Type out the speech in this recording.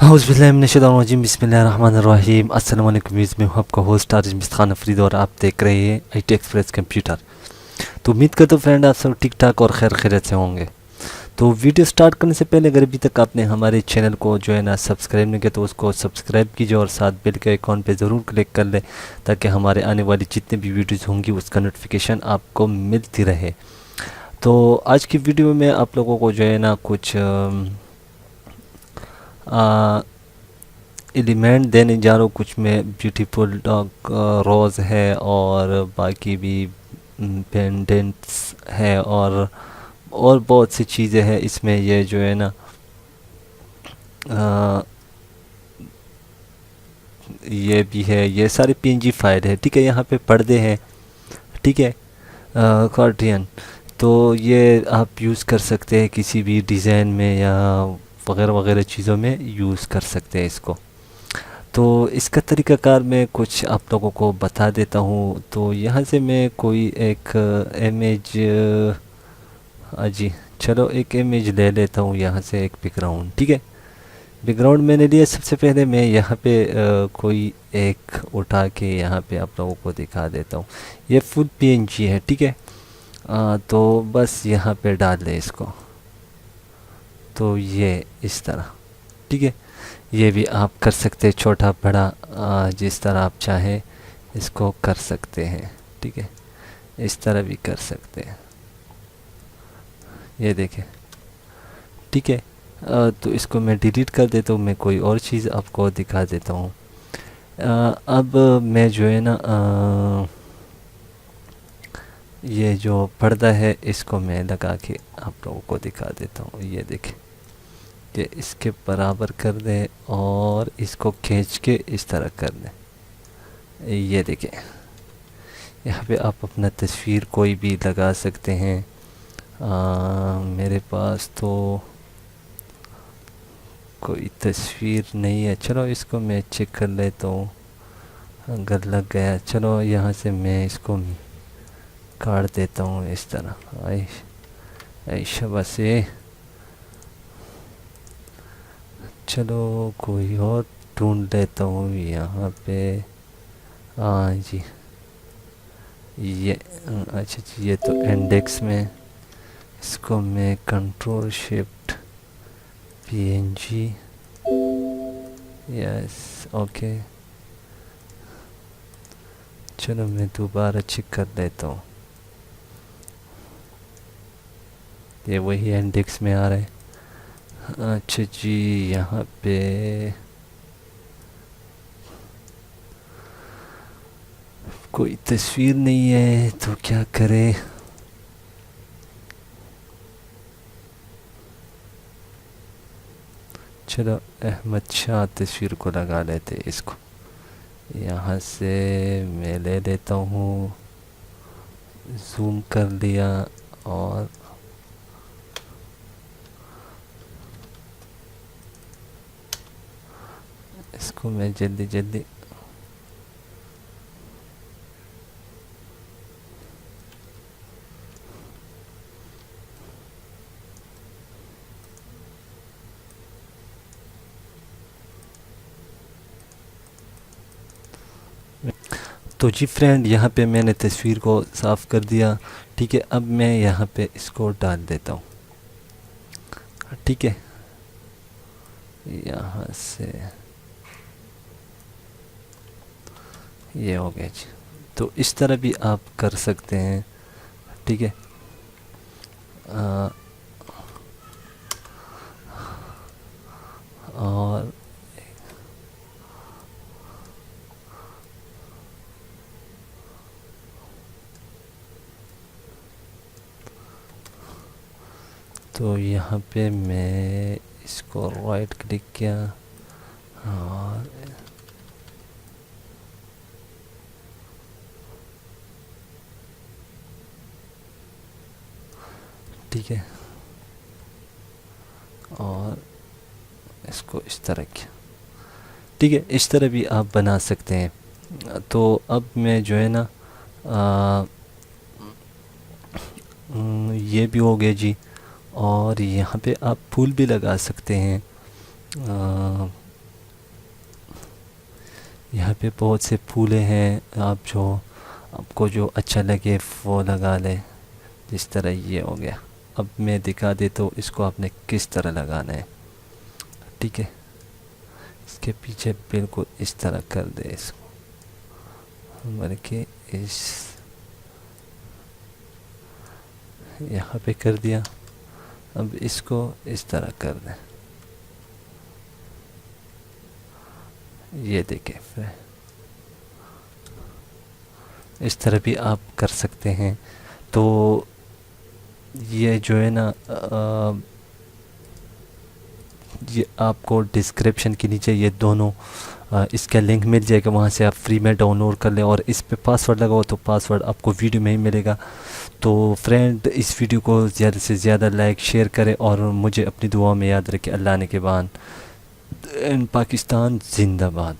औज़ुबिल्लाहिमिनश्शैतानिर्रजीम बिस्मिल्लाहिर्रहमानिर्रहीम। अस्सलाम वालेकुम। मैं हूं आपका होस्ट आरिज मिस्त खान अफरीद और आप देख रहे हैं IT एक्सप्रेस कंप्यूटर। तो उम्मीद करता हूँ फ्रेंड आप सब ठीक ठाक और खैर खैरियत से होंगे। तो वीडियो स्टार्ट करने से पहले अगर अभी तक आपने हमारे चैनल को जो है ना सब्सक्राइब नहीं किया तो उसको सब्सक्राइब कीजिए और साथ बेल के आइकॉन पे ज़रूर क्लिक कर लें ताकि हमारे आने वाली जितने भी वीडियोज़ होंगी उसका नोटिफिकेशन आपको मिलती रहे। तो आज की वीडियो में आप लोगों को जो है ना कुछ एलिमेंट देने जा रहा हूँ। कुछ में ब्यूटीफुल डॉग रोज़ है और बाकी भी पेंडेंट्स है और बहुत सी चीज़ें हैं इसमें। ये जो है ना ये भी है, ये सारे PNG फाइल है। ठीक है, यहाँ पे पर्दे हैं। ठीक है, कार्टियन तो ये आप यूज़ कर सकते हैं किसी भी डिज़ाइन में या वगैरह वगैरह चीज़ों में यूज़ कर सकते हैं इसको। तो इसका तरीक़ाकार मैं कुछ आप लोगों को बता देता हूँ। तो यहाँ से मैं कोई एक इमेज जी चलो एक इमेज ले लेता हूँ यहाँ से, एक बैकग्राउंड। ठीक है, बैकग्राउंड मैंने लिया। सबसे पहले मैं यहाँ पे कोई एक उठा के यहाँ पे आप लोगों को दिखा देता हूँ। ये फुल PNG है। ठीक है, तो बस यहाँ पे डाल दें इसको, तो ये इस तरह। ठीक है, ये भी आप कर सकते हैं छोटा बड़ा जिस तरह आप चाहें इसको कर सकते हैं। ठीक है, इस तरह भी कर सकते हैं, ये देखें। ठीक है, तो इसको मैं डिलीट कर देता हूँ। मैं कोई और चीज़ आपको दिखा देता हूँ। अब मैं जो है ना ये जो पर्दा है इसको मैं लगा के आप लोगों को दिखा देता हूँ। ये देखें, ये इसके बराबर कर दें और इसको खींच के इस तरह कर दें। ये देखें, यहाँ पे आप अपना तस्वीर कोई भी लगा सकते हैं। मेरे पास तो कोई तस्वीर नहीं है। चलो इसको मैं चेक कर लेता हूँ, अगर लग गया। चलो यहाँ से मैं इसको काट देता हूँ इस तरह। ऐशा बस ये, चलो कोई और ढूंढ लेता हूँ यहाँ पे। हाँ जी, ये अच्छा जी, ये तो इंडेक्स में। इसको मैं control shift PNG, yes okay. चलो मैं दोबारा चेक कर लेता हूँ। ये वही इंडेक्स में आ रहा है। अच्छा जी, यहाँ पे कोई तस्वीर नहीं है तो क्या करें। चलो अहमद शाह तस्वीर को लगा लेते। इसको यहाँ से मैं ले लेता हूँ, जूम कर लिया और इसको मैं जल्दी जल्दी तो जी फ्रेंड, यहाँ पे मैंने तस्वीर को साफ़ कर दिया। ठीक है, अब मैं यहाँ पे इसको डाल देता हूँ। ठीक है, यहाँ से ये हो गया जी। तो इस तरह भी आप कर सकते हैं। ठीक है, और तो यहाँ पे मैं इसको राइट क्लिक किया और ठीक है, और इसको इस तरह किया। ठीक है, इस तरह भी आप बना सकते हैं। तो अब मैं जो है ना ये भी हो गया जी। और यहाँ पे आप फूल भी लगा सकते हैं। यहाँ पे बहुत से फूले हैं, आप जो आपको जो अच्छा लगे वो लगा लें। जिस तरह ये हो गया। अब मैं दिखा दे तो इसको आपने किस तरह लगाना है। ठीक है, इसके पीछे बिल्कुल इस तरह कर दे इसको, बल्कि इस यहाँ पे कर दिया। अब इसको इस तरह कर दें। ये देखें, फिर इस तरह भी आप कर सकते हैं। तो ये जो है ना, ये आपको डिस्क्रिप्शन के नीचे ये दोनों इसका लिंक मिल जाएगा, वहाँ से आप फ्री में डाउनलोड कर लें। और इस पे पासवर्ड लगाओ तो पासवर्ड आपको वीडियो में ही मिलेगा। तो फ्रेंड, इस वीडियो को ज़्यादा से ज़्यादा लाइक शेयर करें और मुझे अपनी दुआ में याद रखें। अल्लाह ने के बाद, इन पाकिस्तान जिंदाबाद।